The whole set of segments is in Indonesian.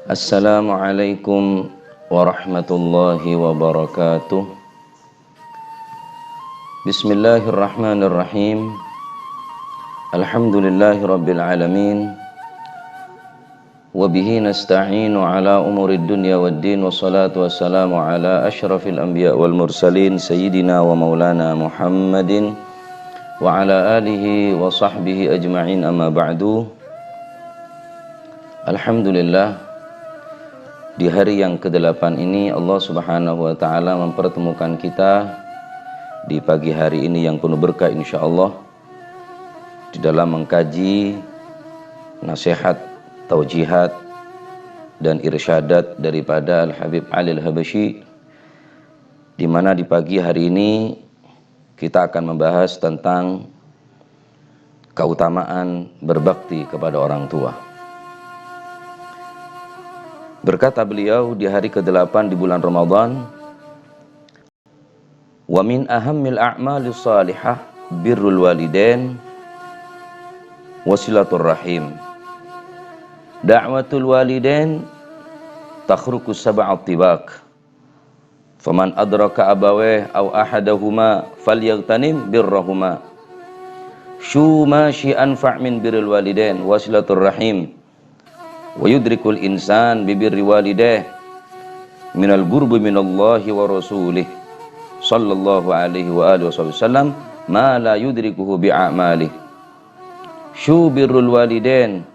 Assalamualaikum warahmatullahi wabarakatuh. Bismillahirrahmanirrahim. Alhamdulillahi rabbil alamin. Wabihi nasta'inu ala umurid dunya waddin. Wassalatu wassalamu ala ashrafil anbiya wal mursalin Sayyidina wa maulana Muhammadin wa ala alihi wa sahbihi ajma'in, amma ba'du. Alhamdulillah, di hari yang ke-8 ini Allah subhanahu wa ta'ala mempertemukan kita di pagi hari ini yang penuh berkah insyaallah, di dalam mengkaji nasihat, taujihat dan irsyadat daripada Al-Habib Ali Al-Habasyi, di mana di pagi hari ini kita akan membahas tentang keutamaan berbakti kepada orang tua. Berkata beliau di hari ke-8 di bulan Ramadan, wa min ahammil a'mali salihah birrul walidain wasilatur rahim. Da'watul walidain takhruqu sab'at tibaq. Faman adraka abawayh aw ahadahuma falyaghtanim birrahuma. Shuma syi'an fa' min birrul walidain wasilatur rahim. Wa yudrikul insan bibirri walidayh minal gurbi minallahi wa rasulih sallallahu alaihi wa alihi wasallam ma la yudrikuhu bi'amalihi. Syubirrul walidain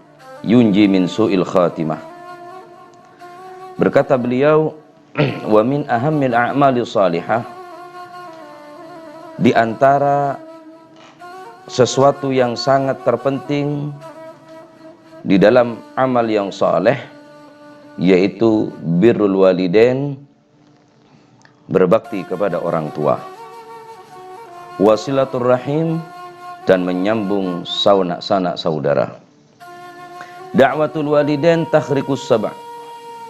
yunji min su'il khatimah. Berkata beliau, wa min ahammil a'mali salihah, di antara sesuatu yang sangat terpenting di dalam amal yang saleh, yaitu birrul walidain, berbakti kepada orang tua, wasilatur rahim, dan menyambung sanak saudara. Da'watul walidain takhriqus sab'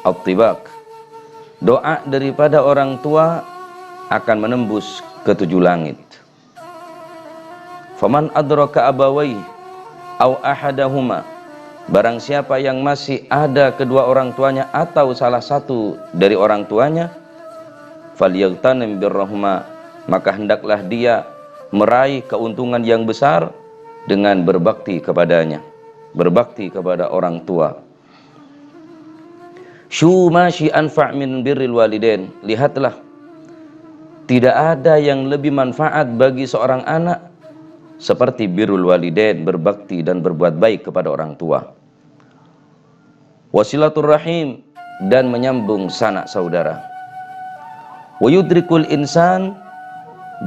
at-tibaq. Doa daripada orang tua akan menembus ketujuh langit. Faman adraka abawai aw ahadahuma, barang siapa yang masih ada kedua orang tuanya atau salah satu dari orang tuanya, falyaghtanim birrahma, maka hendaklah dia meraih keuntungan yang besar dengan berbakti kepadanya, berbakti kepada orang tua. Syuma syi'an fa' min birril walidain. Lihatlah, tidak ada yang lebih manfaat bagi seorang anak seperti birrul walidain, berbakti dan berbuat baik kepada orang tua. Wasilatur rahim, dan menyambung sanak saudara. Wa yudrikul insan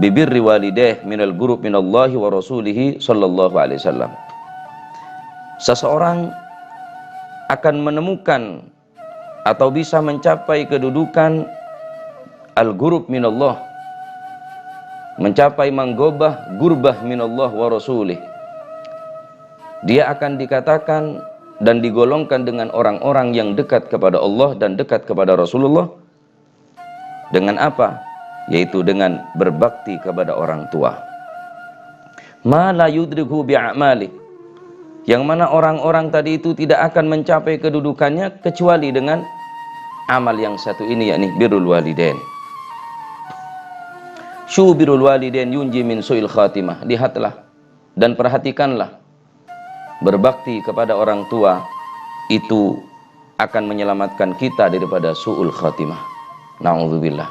bibirri walidayh minal gurub minallahi wa rasulihi sallallahu alaihi wasallam. Seseorang akan menemukan atau bisa mencapai kedudukan al-gurub minallah, mencapai manggobah gurbah minallah wa rasulih. Dia akan dikatakan dan digolongkan dengan orang-orang yang dekat kepada Allah dan dekat kepada Rasulullah. Dengan apa? Yaitu dengan berbakti kepada orang tua. Ma la yudrikhu bi'amali, yang mana orang-orang tadi itu tidak akan mencapai kedudukannya kecuali dengan amal yang satu ini, yakni birrul walidain. Syubirul walidain yunji min su'il khatimah. Lihatlah dan perhatikanlah, berbakti kepada orang tua itu akan menyelamatkan kita daripada su'ul khatimah. Na'udzubillah.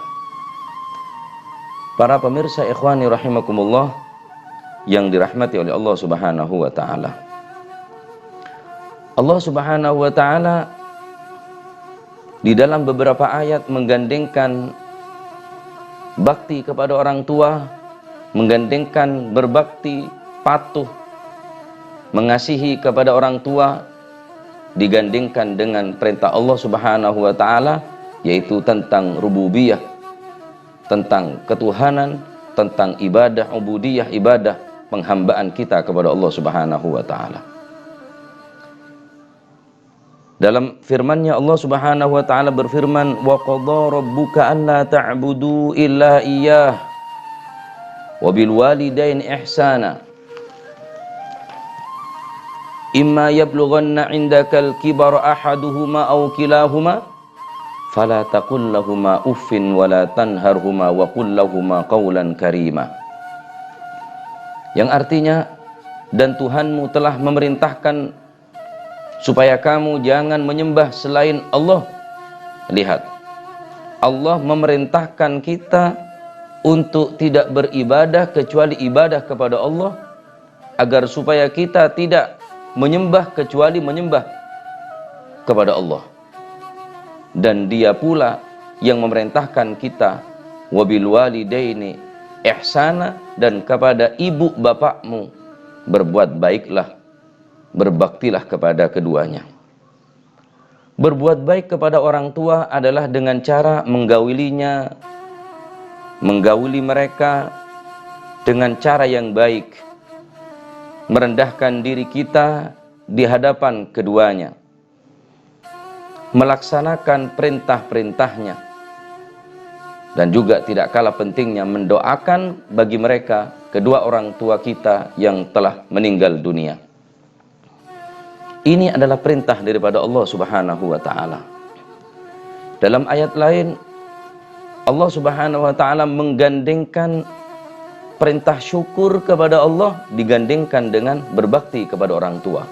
Para pemirsa ikhwani rahimakumullah yang dirahmati oleh Allah subhanahu wa ta'ala, Allah subhanahu wa ta'ala di dalam beberapa ayat menggandengkan bakti kepada orang tua, menggandengkan berbakti, patuh, mengasihi kepada orang tua, digandingkan dengan perintah Allah subhanahu wa ta'ala, yaitu tentang rububiyah, tentang ketuhanan, tentang ibadah, ubudiyah, ibadah, penghambaan kita kepada Allah subhanahu wa ta'ala. Dalam firman-Nya Allah Subhanahu wa taala berfirman, wa qadha rabbuka alla ta'budu illa iyyah wa bil walidaini ihsana. imma yablughanna 'indakal kibara ahaduhuma aw kilahuma fala taqul lahumā uffin wa la tanharhumā wa qul lahumā qawlan karīmā. Yang artinya, dan Tuhanmu telah memerintahkan supaya kamu jangan menyembah selain Allah. Lihat, Allah memerintahkan kita untuk tidak beribadah kecuali ibadah kepada Allah, agar supaya kita tidak menyembah kecuali menyembah kepada Allah. Dan Dia pula yang memerintahkan kita wabil walidaini ihsana, dan kepada ibu bapakmu berbuat baiklah, berbaktilah kepada keduanya. Berbuat baik kepada orang tua adalah dengan cara menggauli mereka dengan cara yang baik, merendahkan diri kita di hadapan keduanya, melaksanakan perintah-perintahnya, dan juga tidak kalah pentingnya mendoakan bagi mereka, kedua orang tua kita yang telah meninggal dunia. Ini adalah perintah daripada Allah Subhanahu wa ta'ala. Dalam ayat lain, Allah Subhanahu wa ta'ala menggandengkan perintah syukur kepada Allah digandengkan dengan berbakti kepada orang tua.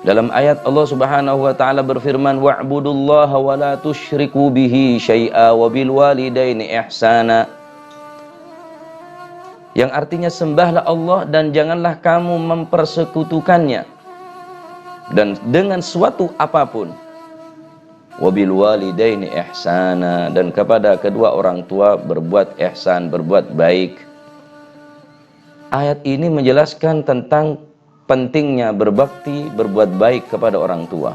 Dalam ayat Allah Subhanahu wa ta'ala berfirman, wa'budullaha wa la tusyriku bihi syai'a wa bil walidaini ihsana. Yang artinya, sembahlah Allah dan janganlah kamu mempersekutukannya dan dengan suatu apapun. Wa bil walidaini ihsana, dan kepada kedua orang tua berbuat ihsan, berbuat baik. Ayat ini menjelaskan tentang pentingnya berbakti, berbuat baik kepada orang tua.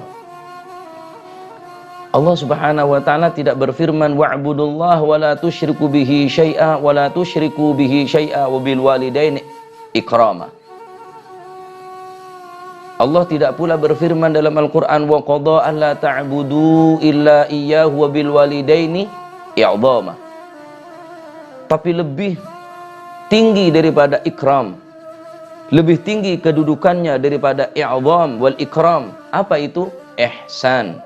Allah Subhanahu wa ta'ala tidak berfirman wa'budullah wa la tusyriku bihi syai'a wa la tusyriku bihi syai'a wa bil walidaini ikrama. Allah tidak pula berfirman dalam Al-Quran wa qadha alla ta'budu illa iyyahu wa bil walidaini i'dhama. Tapi lebih tinggi daripada ikram, lebih tinggi kedudukannya daripada i'dham wal ikram. Apa itu? Ihsan.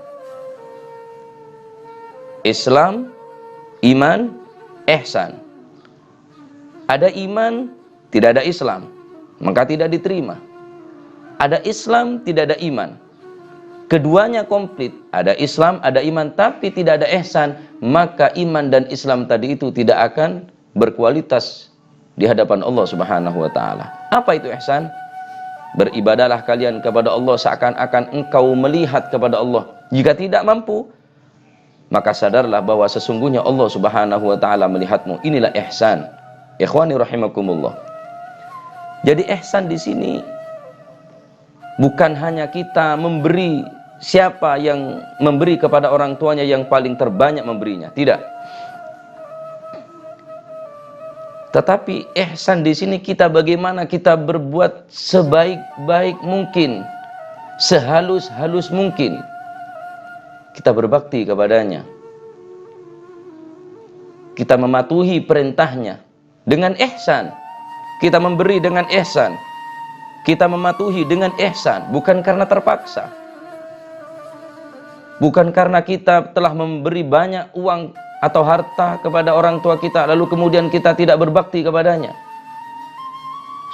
Islam, iman, ihsan. Ada iman, tidak ada Islam, maka tidak diterima. Ada Islam, tidak ada iman. Keduanya komplit. Ada Islam, ada iman, tapi tidak ada ihsan, maka iman dan Islam tadi itu tidak akan berkualitas di hadapan Allah Subhanahu wa ta'ala. Apa itu ihsan? Beribadahlah kalian kepada Allah seakan-akan engkau melihat kepada Allah. Jika tidak mampu, maka sadarlah bahwa sesungguhnya Allah Subhanahu wa ta'ala melihatmu. Inilah ihsan. Ikhwani rahimakumullah. Jadi ihsan di sini bukan hanya kita memberi, siapa yang memberi kepada orang tuanya yang paling terbanyak memberinya, tidak. Tetapi ihsan di sini kita bagaimana kita berbuat sebaik-baik mungkin, sehalus-halus mungkin. Kita berbakti kepadanya. Kita mematuhi perintahnya dengan ihsan. Kita memberi dengan ihsan. Kita mematuhi dengan ihsan, bukan karena terpaksa. Bukan karena kita telah memberi banyak uang atau harta kepada orang tua kita, lalu kemudian kita tidak berbakti kepadanya.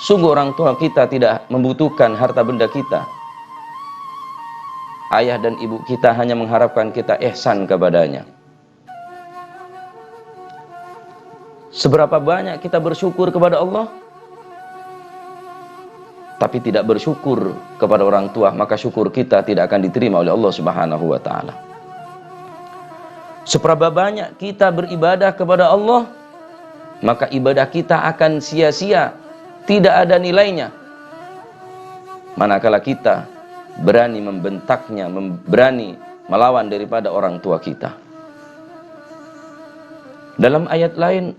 Sungguh orang tua kita tidak membutuhkan harta benda kita. Ayah dan ibu kita hanya mengharapkan kita ihsan kepadanya. Seberapa banyak kita bersyukur kepada Allah, tapi tidak bersyukur kepada orang tua, maka syukur kita tidak akan diterima oleh Allah Subhanahu wa ta'ala. Seberapa banyak kita beribadah kepada Allah, maka ibadah kita akan sia-sia, tidak ada nilainya. Manakala kita berani membentaknya, berani melawan daripada orang tua kita. Dalam ayat lain,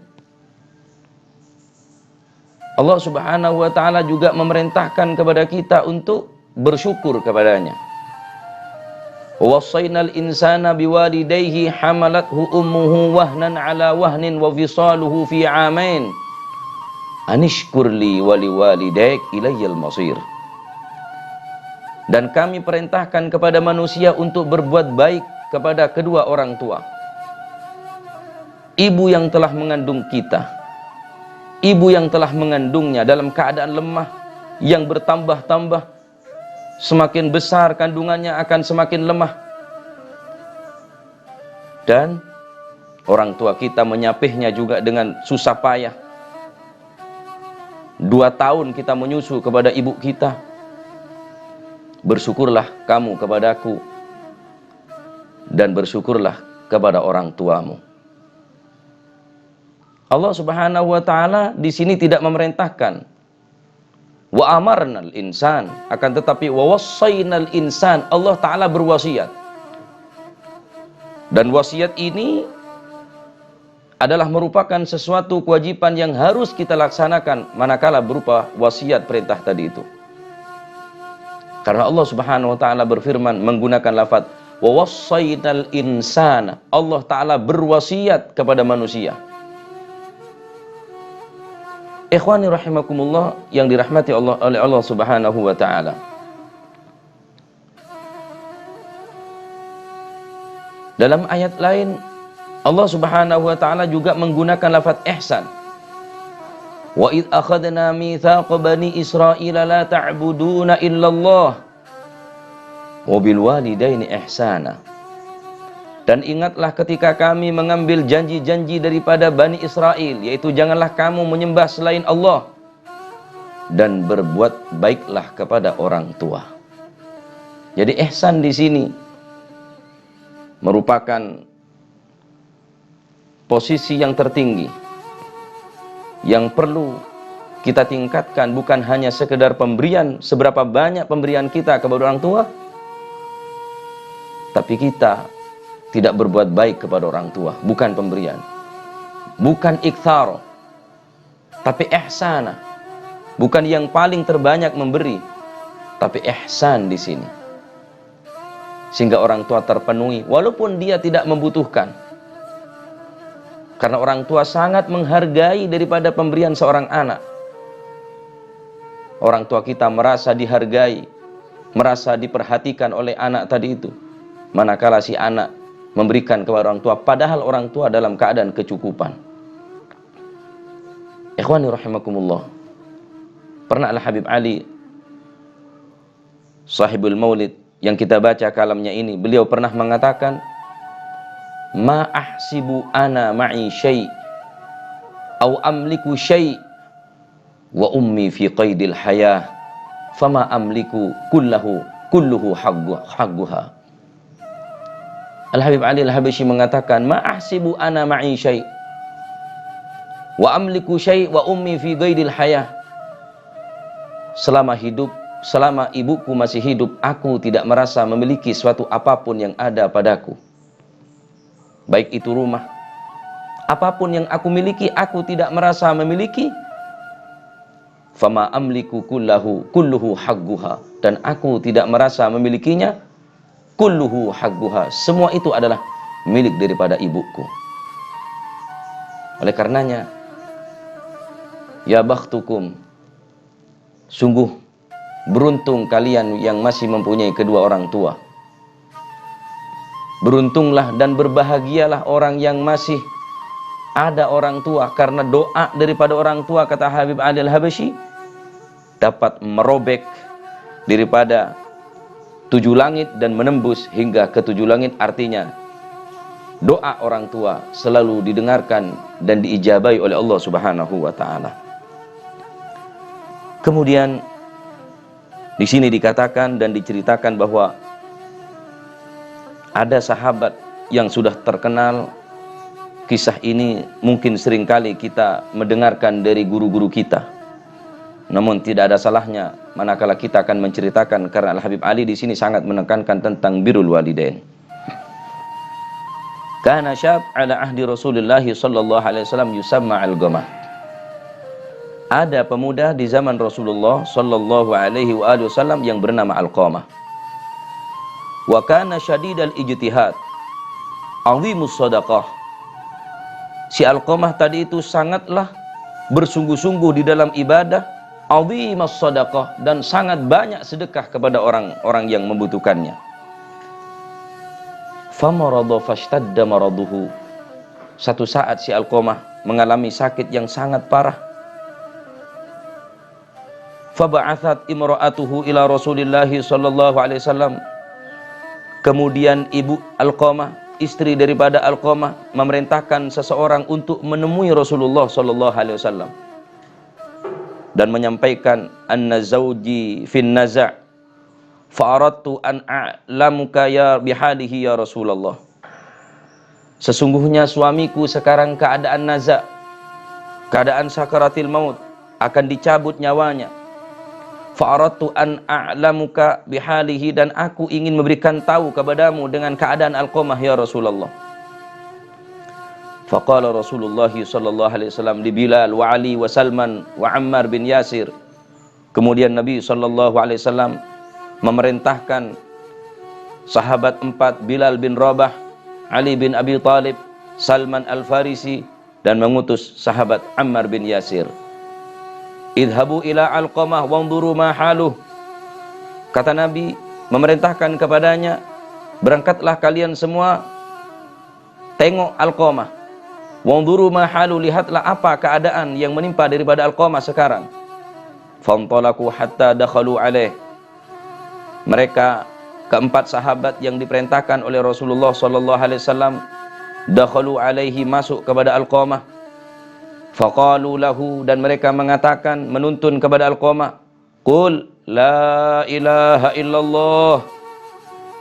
Allah Subhanahu wa ta'ala juga memerintahkan kepada kita untuk bersyukur kepadanya. Wassaynal insana biwalidayhi hamalathu ummuhu wahnan ala wahnin wa fisaluhu fi amain anishkur li wa liwalidayk ilayyal masir. Dan kami perintahkan kepada manusia untuk berbuat baik kepada kedua orang tua. Ibu yang telah mengandung kita, ibu yang telah mengandungnya dalam keadaan lemah, yang bertambah-tambah, semakin besar kandungannya akan semakin lemah. Dan orang tua kita menyapihnya juga dengan susah payah. 2 tahun kita menyusu kepada ibu kita. Bersyukurlah kamu kepadaku dan bersyukurlah kepada orang tuamu. Allah Subhanahu wa taala di sini tidak memerintahkan wa amarnal insan, akan tetapi wa wassaynal insan, Allah taala berwasiat. Dan wasiat ini adalah merupakan sesuatu kewajiban yang harus kita laksanakan manakala berupa wasiat perintah tadi itu. Karena Allah Subhanahu wa taala berfirman menggunakan lafaz wa wassaynal insana, Allah taala berwasiat kepada manusia. Ikhwani rahimakumullah yang dirahmati Allah oleh Allah Subhanahu wa taala. Dalam ayat lain Allah Subhanahu wa taala juga menggunakan lafaz ihsan. Wa id akhadna mitsaqa bani Israila la ta'buduna illallah wa bil walidaini ihsana. Dan ingatlah ketika kami mengambil janji-janji daripada Bani Israel, yaitu janganlah kamu menyembah selain Allah dan berbuat baiklah kepada orang tua. Jadi ihsan di sini merupakan posisi yang tertinggi yang perlu kita tingkatkan, bukan hanya sekedar pemberian, seberapa banyak pemberian kita kepada orang tua, tapi kita tidak berbuat baik kepada orang tua, bukan pemberian, bukan iktsar, tapi ihsana, bukan yang paling terbanyak memberi, tapi ihsan di sini, sehingga orang tua terpenuhi walaupun dia tidak membutuhkan. Karena orang tua sangat menghargai daripada pemberian seorang anak. Orang tua kita merasa dihargai, merasa diperhatikan oleh anak tadi itu, manakala si anak memberikan kepada orang tua, padahal orang tua dalam keadaan kecukupan. Ikhwani rahimakumullah, pernah Al-Habib Ali Sahibul Maulid yang kita baca kalamnya ini, beliau pernah mengatakan, ma ahsibu ana ma'i syai' au amliku syai' wa ummi fi qaidil hayah fama amliku kulluhu hagguha. Al-Habib Ali Al-Habsyi mengatakan, ma ahsibu ana ma'i syai' wa amliku syai' wa ummi fi qaidil hayah. Selama hidup, selama ibuku masih hidup, aku tidak merasa memiliki suatu apapun yang ada padaku. Baik itu rumah, apapun yang aku miliki, aku tidak merasa memiliki. Fama amliku kulluhu hagguha, dan aku tidak merasa memilikinya. Kulluhu hagguha, semua itu adalah milik daripada ibuku. Oleh karenanya, ya bakhtukum, sungguh beruntung kalian yang masih mempunyai kedua orang tua. Beruntunglah dan berbahagialah orang yang masih ada orang tua, karena doa daripada orang tua, kata Habib Ali Al-Habsyi, dapat merobek daripada 7 langit dan menembus hingga ke 7 langit. Artinya doa orang tua selalu didengarkan dan diijabai oleh Allah Subhanahu wa taala. Kemudian di sini dikatakan dan diceritakan bahwa ada sahabat yang sudah terkenal. Kisah ini mungkin seringkali kita mendengarkan dari guru-guru kita. Namun tidak ada salahnya manakala kita akan menceritakan, karena Al-Habib Ali di sini sangat menekankan tentang birrul walidain. Kana syab ala ahdi Rasulullah sallallahu alaihi wasallam yusamma al-Ghamah. Ada pemuda di zaman Rasulullah sallallahu alaihi wasallam yang bernama Al-Qamah. Wa kana syadidal ijtihad, azimus sadaqah. Si Al-Qamah tadi itu sangatlah bersungguh-sungguh di dalam ibadah, 'azimas shadaqah, dan sangat banyak sedekah kepada orang-orang yang membutuhkannya. Famarada fashtadda maraduhu. Satu saat si Alqamah mengalami sakit yang sangat parah. Faba'athat imra'atuhu ila Rasulillah sallallahu alaihi wasallam. Kemudian ibu Alqamah, istri daripada Alqamah, memerintahkan seseorang untuk menemui Rasulullah sallallahu alaihi wasallam dan menyampaikan, anna zawji fin naza' fa'aradtu an a'lamuka ya bihalihi ya Rasulullah. Sesungguhnya suamiku sekarang keadaan naza', keadaan sakaratil maut, akan dicabut nyawanya. Fa'aradtu an a'lamuka bihalihi, dan aku ingin memberikan tahu kepadamu dengan keadaan Alqamah ya Rasulullah. Faqala Rasulullah sallallahu alaihi wasallam li Bilal wa Ali wa Salman wa Ammar bin Yasir. Kemudian Nabi sallallahu alaihi wasallam memerintahkan sahabat 4, Bilal bin Rabah, Ali bin Abi Talib, Salman Al-Farisi, dan mengutus sahabat Ammar bin Yasir. Idhabu ila Alqamah wanzuru ma haluh. Kata Nabi, memerintahkan kepadanya, berangkatlah kalian semua, tengok Alqamah. Wanzuru ma haluh, lihatlah apa keadaan yang menimpa daripada Alqamah sekarang. Fantalaku hatta dakhalu alaih. Mereka keempat sahabat yang diperintahkan oleh Rasulullah sallallahu alaihi wasallam dakhalu alaihi, masuk kepada Alqamah. Faqalu lahu, dan mereka mengatakan, menuntun kepada Alqamah, qul la ilaha illallah.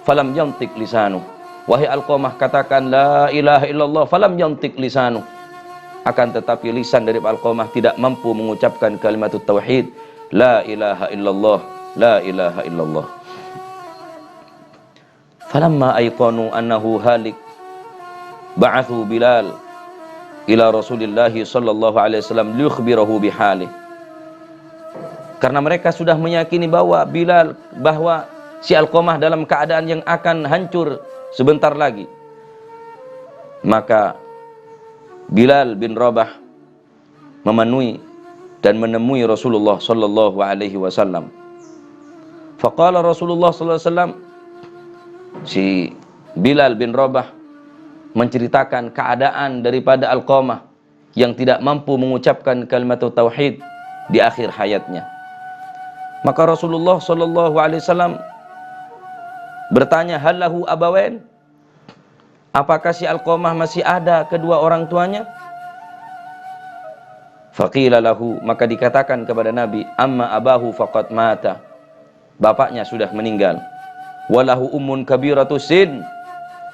Falam yantik lisanu. Wahai Alqamah, katakan la ilaha illallah. Falam yantik lisanu. Akan tetapi lisan dari Alqamah tidak mampu mengucapkan kalimat tauhid, la ilaha illallah, la ilaha illallah. Falamma ayqanu annahu halik, ba'athu Bilal ila Rasulillah sallallahu alaihi wasallam liyukhbirahu bihalih. Karena mereka sudah meyakini bahwa si Alqamah dalam keadaan yang akan hancur sebentar lagi, maka Bilal bin Rabah memenuhi dan menemui Rasulullah sallallahu alaihi wasallam. Faqala Rasulullah sallallahu alaihi wasallam, si Bilal bin Rabah menceritakan keadaan daripada Alqamah yang tidak mampu mengucapkan kalimat tauhid di akhir hayatnya. Maka Rasulullah sallallahu alaihi wasallam bertanya, hal lahu abawain? Apakah si Alqamah masih ada kedua orang tuanya? Faqila lahu, maka dikatakan kepada Nabi, amma abahu faqad mata. Bapaknya sudah meninggal. Walahu ummun kabiratu sin.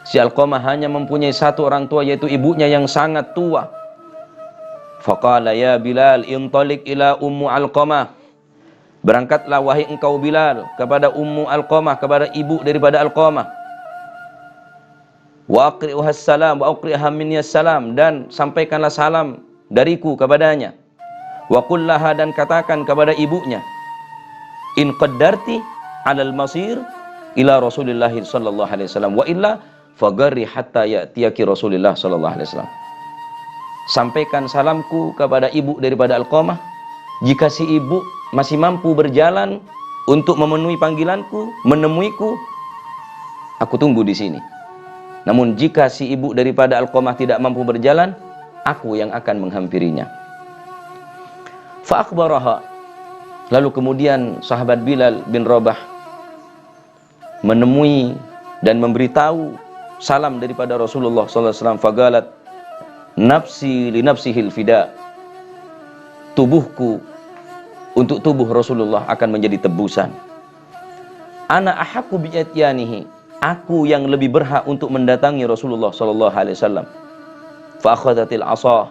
Si Alqamah hanya mempunyai satu orang tua, yaitu ibunya yang sangat tua. Faqala ya Bilal intalik ila ummu Alqamah. Berangkatlah wahai engkau Bilal kepada ummu Alqamah, kepada ibu daripada Alqamah. Wa aqri'uha salam wa aqri'ha minni salam, dan sampaikanlah salam dariku kepadanya. Wa qul laha, dan katakan kepada ibunya, in qaddarti 'alal masir ila Rasulillah sallallahu alaihi wasallam wa illa fagarri hatta ya'tiyaki Rasulullah sallallahu alaihi wasallam. Sampaikan salamku kepada ibu daripada Alqamah. Jika si ibu masih mampu berjalan untuk memenuhi panggilanku, menemuiku, aku tunggu di sini. Namun jika si ibu daripada Alqamah tidak mampu berjalan, aku yang akan menghampirinya. Fa akhbaraha. Lalu kemudian sahabat Bilal bin Rabah menemui dan memberitahu salam daripada Rasulullah SAW. Fagalat nafsi li nafsihil fida. Tubuhku untuk tubuh Rasulullah akan menjadi tebusan. Ana ahaqqu bi ityanihi. Aku yang lebih berhak untuk mendatangi Rasulullah SAW. Fa akhadhatil 'asa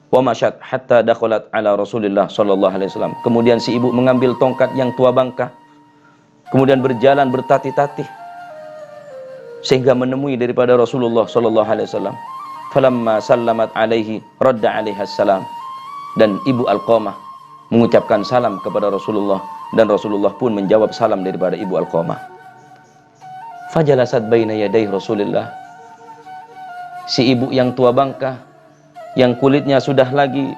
wa masyat hatta dakhalat ala Rasulillah SAW. Kemudian si ibu mengambil tongkat yang tua bangka, kemudian berjalan bertatih-tatih sehingga menemui daripada Rasulullah SAW. Falamma sallamat alaihi radda alaiha salam. Dan ibu Alqamah mengucapkan salam kepada Rasulullah, dan Rasulullah pun menjawab salam daripada ibu Alqamah. Fajalasat baina yaday Rasulullah. Si ibu yang tua bangka, yang kulitnya sudah lagi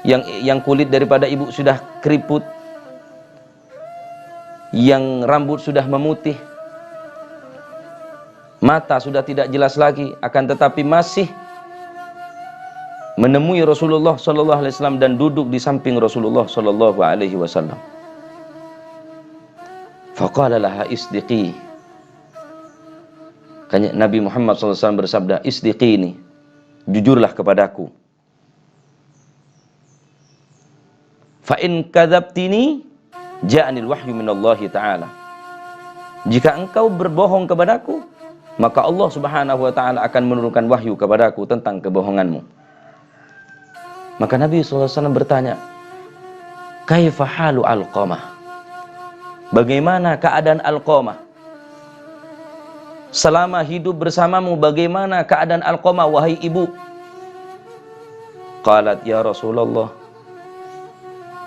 yang kulit daripada ibu sudah keriput, yang rambut sudah memutih, mata sudah tidak jelas lagi, akan tetapi masih menemui Rasulullah sallallahu alaihi wasallam dan duduk di samping Rasulullah sallallahu alaihi wasallam. Faqala laha isdiqi. Nabi Muhammad sallallahu alaihi wasallam bersabda, isdiqini, jujurlah kepadaku. Fa in kadzabtini ja'anil wahyu minallahi ta'ala. Jika engkau berbohong kepadaku, maka Allah Subhanahu wa ta'ala akan menurunkan wahyu kepadaku tentang kebohonganmu. Maka Nabi SAW bertanya, kaifa halu Alqamah? Bagaimana keadaan Alqamah? Selama hidup bersamamu, bagaimana keadaan Alqamah, wahai ibu? Qalat, ya Rasulullah,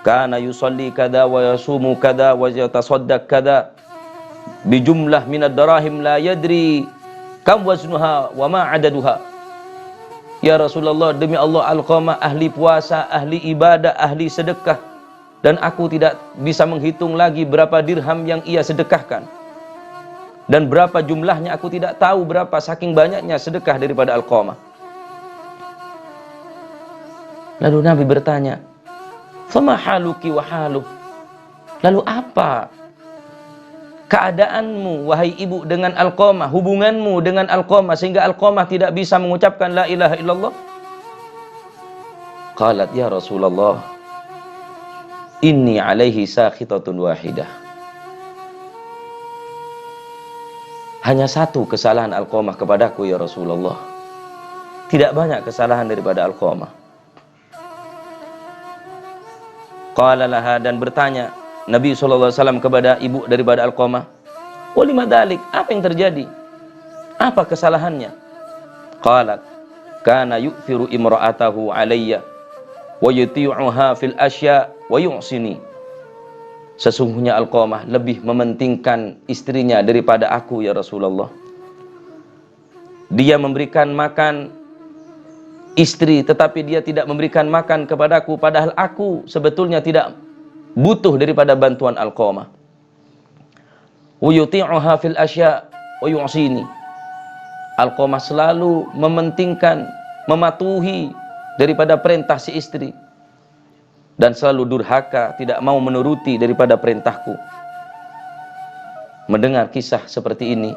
kana yusalli kada wa yasumu kada wa yatasaddaq kada bijumlah minad darahim la yadri kam waznuha wa ma adaduha. Ya Rasulullah, demi Allah, Alqamah ahli puasa, ahli ibadah, ahli sedekah, dan aku tidak bisa menghitung lagi berapa dirham yang ia sedekahkan, dan berapa jumlahnya aku tidak tahu berapa, saking banyaknya sedekah daripada Alqamah. Lalu Nabi bertanya, fama haluki wa haluh? Lalu apa keadaanmu, wahai ibu, dengan Alqamah, hubunganmu dengan Alqamah, sehingga Alqamah tidak bisa mengucapkan la ilaha illallah? Qalat, ya Rasulullah, inni alaihi sakhitatun wahidah. Hanya satu kesalahan Alqamah kepadaku, ya Rasulullah. Tidak banyak kesalahan daripada Alqamah. Qala laha, dan bertanya Nabi SAW kepada ibu daripada Alqamah, walima dzalik, apa yang terjadi? Apa kesalahannya? Qalat, kana yu'thiru imra'atahu alayya wa yuti'uha fil asya wa yu'sini. Sesungguhnya Alqamah lebih mementingkan istrinya daripada aku, ya Rasulullah. Dia memberikan makan istri, tetapi dia tidak memberikan makan kepadaku, padahal aku sebetulnya tidak butuh daripada bantuan Alqamah. Wa yuti'uha fil asya wa yu'sini. Alqamah selalu mementingkan, mematuhi daripada perintah si istri, dan selalu durhaka, tidak mau menuruti daripada perintahku. Mendengar kisah seperti ini,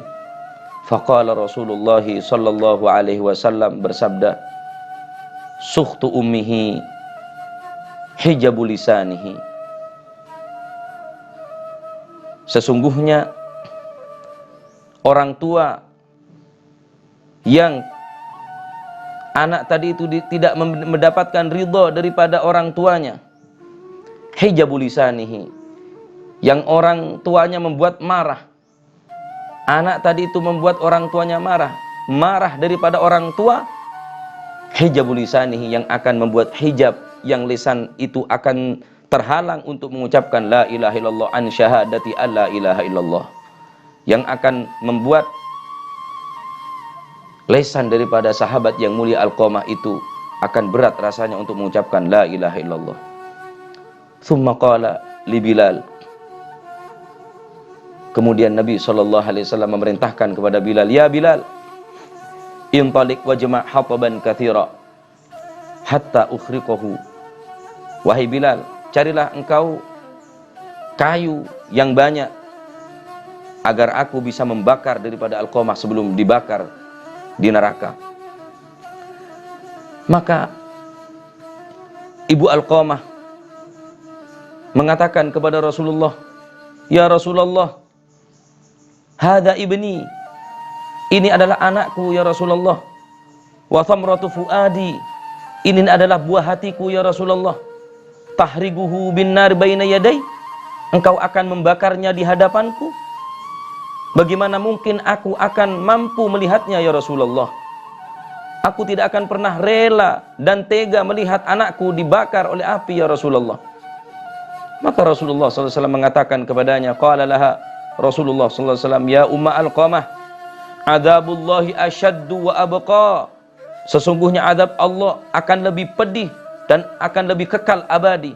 faqala Rasulullah sallallahu alaihi wasallam bersabda, sukhtu ummihi hijabu lisanihi. Sesungguhnya orang tua yang anak tadi itu tidak mendapatkan ridha daripada orang tuanya, hijabu lisanihi, yang orang tuanya membuat marah. Anak tadi itu membuat orang tuanya marah daripada orang tua, hijabu lisanihi, yang akan membuat hijab, yang lisan itu akan terhalang untuk mengucapkan la ilaha illallah, an syahadati alla ilaha illallah, yang akan membuat lisan daripada sahabat yang mulia Alqamah itu akan berat rasanya untuk mengucapkan la ilaha illallah. Thumma qala li Bilal. Kemudian Nabi SAW memerintahkan kepada Bilal, ya Bilal, intalik wajma' hataban kathira hatta ukhriqahu. Wahai Bilal, carilah engkau kayu yang banyak agar aku bisa membakar daripada Alqamah sebelum dibakar di neraka. Maka ibu Alqamah mengatakan kepada Rasulullah, ya Rasulullah, hadza ibni, ini adalah anakku ya Rasulullah, wa thamratu fuadi, ini adalah buah hatiku ya Rasulullah, tahriguhu bin nar baina yaday, engkau akan membakarnya di hadapanku. Bagaimana mungkin aku akan mampu melihatnya ya Rasulullah? Aku tidak akan pernah rela dan tega melihat anakku dibakar oleh api ya Rasulullah. Maka Rasulullah SAW mengatakan kepadanya, qala laha Rasulullah SAW, ya Umma Alqamah, adzabullahi asyaddu wa abqa. Sesungguhnya azab Allah akan lebih pedih dan akan lebih kekal abadi.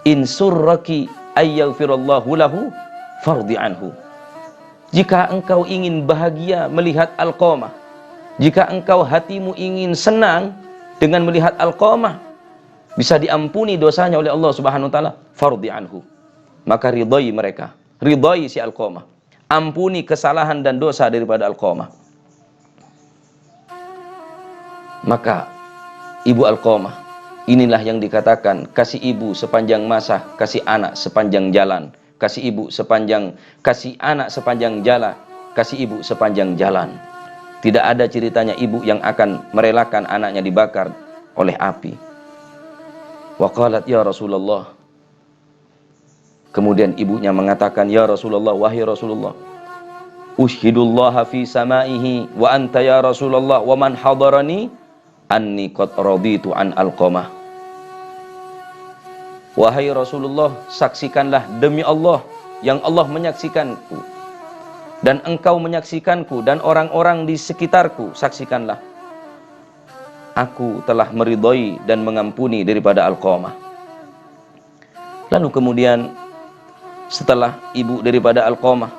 In surraki ayyaghfirallahu lahu fardi anhu. Jika engkau ingin bahagia melihat Alqamah, jika engkau hatimu ingin senang dengan melihat Alqamah, bisa diampuni dosanya oleh Allah Subhanahu wa taala, fardi anhu. Maka ridhai mereka, ridhai si Alqamah. Ampuni kesalahan dan dosa daripada Alqamah. Maka ibu Alqamah, inilah yang dikatakan kasih ibu sepanjang masa, kasih anak sepanjang jalan. Kasih ibu sepanjang, kasih anak sepanjang jalan, kasih ibu sepanjang jalan. Tidak ada ceritanya ibu yang akan merelakan anaknya dibakar oleh api. Wa qalat ya Rasulullah. Kemudian ibunya mengatakan, ya Rasulullah, wahai Rasulullah, ushhidullaha fi samaihi wa anta ya Rasulullah wa man hadarani anni qad raditu an Alqamah. Wahai Rasulullah, saksikanlah demi Allah yang Allah menyaksikanku dan engkau menyaksikanku dan orang-orang di sekitarku, saksikanlah aku telah meridhai dan mengampuni daripada Alqamah. Lalu kemudian setelah ibu daripada Alqamah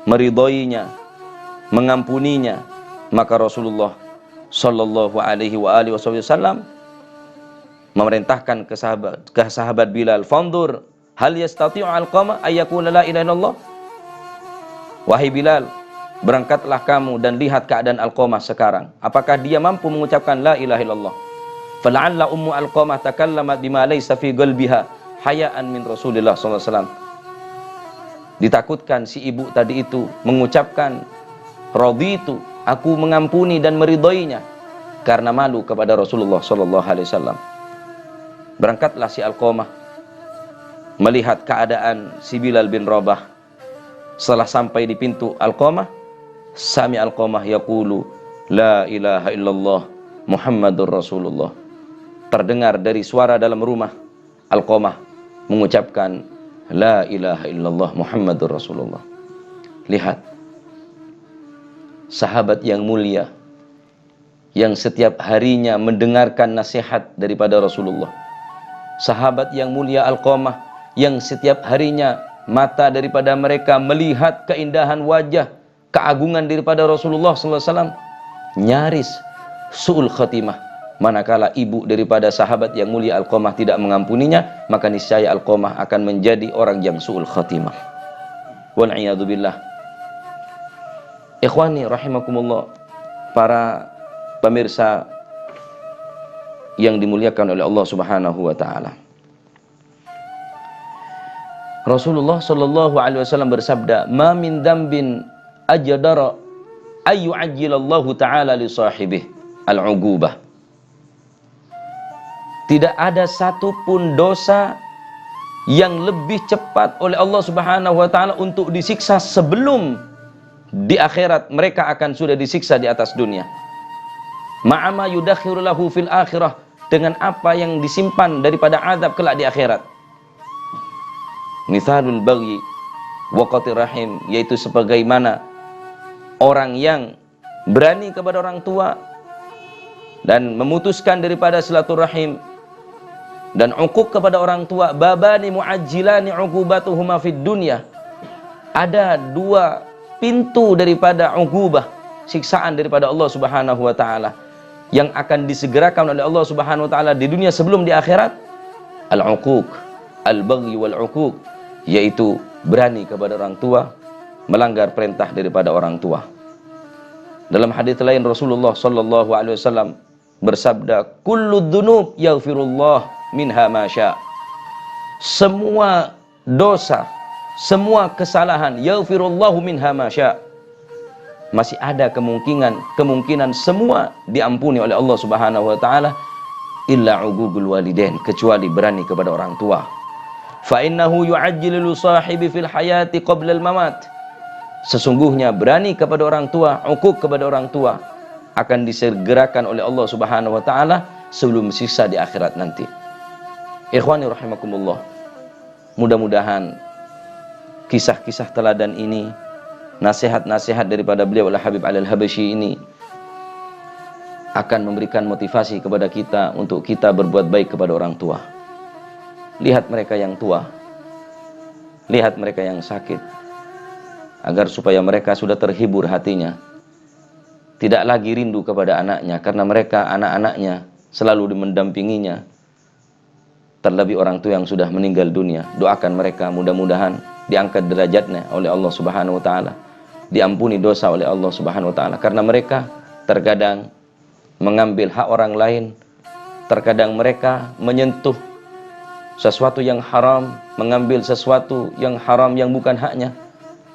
meridhoinya, mengampuninya, maka Rasulullah sallallahu alaihi wasallam memerintahkan ke sahabat Bilal, "Fandur hal yastati'u Alqamah ayyakula la ilaha illallah?" Wahai Bilal, berangkatlah kamu dan lihat keadaan Alqamah sekarang. Apakah dia mampu mengucapkan la ilaha illallah? Fala'alla ummu Alqamah takallamat bima laysa fi qalbiha hayaan min Rasulillah sallallahu alaihi wasallam. Ditakutkan si ibu tadi itu mengucapkan raditu, aku mengampuni dan meridhoinya, karena malu kepada Rasulullah sallallahu alaihi wasallam. Berangkatlah si Alqamah melihat keadaan si Bilal bin Rabah. Setelah sampai di pintu Alqamah, sami Alqamah yaqulu la ilaha illallah Muhammadur Rasulullah. Terdengar dari suara dalam rumah, Alqamah mengucapkan la ilaha illallah Muhammadur Rasulullah. Lihat, sahabat yang mulia yang setiap harinya mendengarkan nasihat daripada Rasulullah. Sahabat yang mulia Alqamah yang setiap harinya mata daripada mereka melihat keindahan wajah, keagungan daripada Rasulullah sallallahu alaihi wasallam, nyaris su'ul khatimah. Manakala ibu daripada sahabat yang mulia Alqamah tidak mengampuninya, maka niscaya Alqamah akan menjadi orang yang su'ul khatimah. Wal iyadu billah. Ikhwani rahimakumullah, para pemirsa yang dimuliakan oleh Allah Subhanahu wa taala. Rasulullah sallallahu alaihi wasallam bersabda, "Ma min dzambin ajdara ayu ajjilallahu taala li sahibih al-'uqubah." Tidak ada satupun dosa yang lebih cepat oleh Allah Subhanahu wa taala untuk disiksa sebelum di akhirat mereka akan sudah disiksa di atas dunia. Ma'ama yudakhiru lahu fil akhirah, dengan apa yang disimpan daripada azab kelak di akhirat. Mithalul baghi wa qatir rahim, yaitu sebagaimana orang yang berani kepada orang tua dan memutuskan daripada silaturahim, dan uquq kepada orang tua, babani muajjilani uqubatuhuma fid dunya. Ada dua pintu daripada uqubah, siksaan daripada Allah Subhanahu wa taala yang akan disegerakan oleh Allah Subhanahu wa taala di dunia sebelum di akhirat. Al-uquq, al-baghi wal uquq, yaitu berani kepada orang tua, melanggar perintah daripada orang tua. Dalam hadis lain Rasulullah sallallahu alaihi wasallam bersabda, "Kullu dzunub yaghfirullah minha ma syaa." Semua dosa, semua kesalahan, yaghfirullahu minha ma syaa. Masih ada kemungkinan semua diampuni oleh Allah Subhanahu wa taala, illa uququl walidain, kecuali berani kepada orang tua. Fa innahu yu'ajjilu sahibi fil hayati qabla al mamat. Sesungguhnya berani kepada orang tua, uquq kepada orang tua akan disegerakan oleh Allah Subhanahu wa taala sebelum siksa di akhirat nanti. Ikhwani rahimakumullah. Mudah-mudahan kisah-kisah teladan ini, nasihat-nasihat daripada beliau Al-Habib Al-Habasyi ini akan memberikan motivasi kepada kita untuk kita berbuat baik kepada orang tua. Lihat mereka yang tua, lihat mereka yang sakit, agar supaya mereka sudah terhibur hatinya, tidak lagi rindu kepada anaknya, karena mereka anak-anaknya selalu mendampinginya, terlebih orang tua yang sudah meninggal dunia. Doakan mereka, mudah-mudahan diangkat derajatnya oleh Allah Subhanahu wa taala, diampuni dosa oleh Allah Subhanahu wa taala, karena mereka terkadang mengambil hak orang lain, terkadang mereka menyentuh sesuatu yang haram, mengambil sesuatu yang haram yang bukan haknya,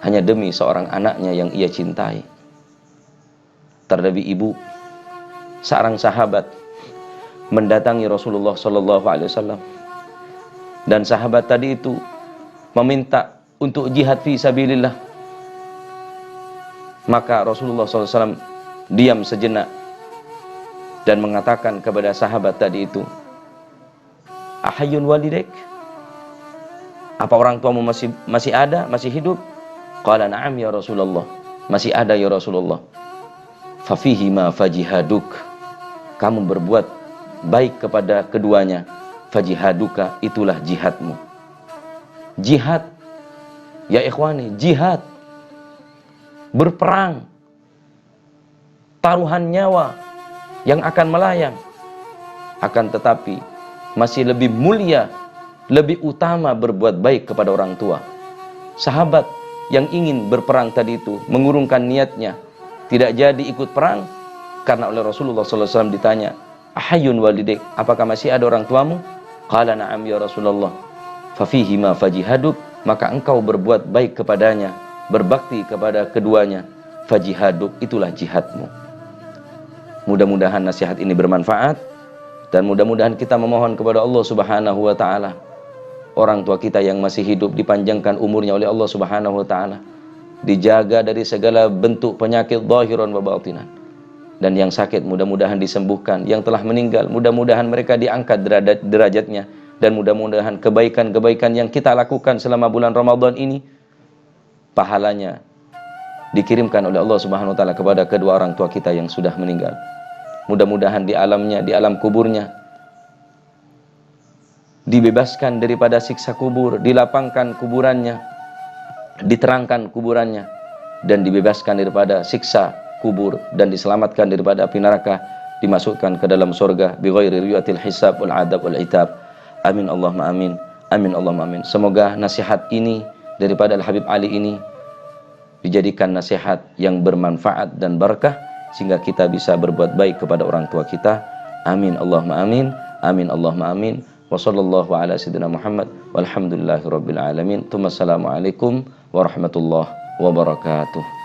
hanya demi seorang anaknya yang ia cintai. Terlebih ibu, seorang sahabat mendatangi Rasulullah Sallallahu Alaihi Wasallam, dan sahabat tadi itu meminta untuk jihad fi sabilillah. Maka Rasulullah SAW diam sejenak dan mengatakan kepada sahabat tadi itu, "Ahayyun walidek? Apa orang tuamu masih ada, masih hidup?" Qala na'am ya Rasulullah. Masih ada ya Rasulullah. Fafihi ma fajihaduk. Kamu berbuat baik kepada keduanya. Fajihaduka, itulah jihadmu. Jihad, ya ikhwani, jihad. Berperang. Taruhan nyawa yang akan melayang. Akan tetapi masih lebih mulia, lebih utama berbuat baik kepada orang tua. Sahabat yang ingin berperang tadi itu mengurungkan niatnya, tidak jadi ikut perang karena oleh Rasulullah SAW ditanya, "Ahayyun walidek? Apakah masih ada orang tuamu?" Qala na'am ya Rasulullah. Fafihi ma fajihaduk, maka engkau berbuat baik kepadanya, berbakti kepada keduanya. Fajihaduk, itulah jihadmu. Mudah-mudahan nasihat ini bermanfaat, dan mudah-mudahan kita memohon kepada Allah Subhanahu wa taala, orang tua kita yang masih hidup dipanjangkan umurnya oleh Allah Subhanahu wa taala, dijaga dari segala bentuk penyakit zahiran wa batinan, dan yang sakit mudah-mudahan disembuhkan, yang telah meninggal mudah-mudahan mereka diangkat derajatnya, dan mudah-mudahan kebaikan-kebaikan yang kita lakukan selama bulan Ramadan ini, pahalanya dikirimkan oleh Allah Subhanahu wa taala kepada kedua orang tua kita yang sudah meninggal. Mudah-mudahan di alamnya, di alam kuburnya, dibebaskan daripada siksa kubur, dilapangkan kuburannya, diterangkan kuburannya, dan dibebaskan daripada siksa kubur, dan diselamatkan daripada api neraka, dimasukkan ke dalam surga bighairi riyatil hisab wal adab wal itab. Amin Allahumma amin. Amin Allahumma amin. Semoga nasihat ini daripada Al-Habib Ali ini dijadikan nasihat yang bermanfaat dan berkah, sehingga kita bisa berbuat baik kepada orang tua kita. Amin Allahumma amin. Amin Allahumma amin. Wa sallallahu ala sayyidina Muhammad walhamdulillahi rabbil alamin. Assalamualaikum warahmatullahi wabarakatuh.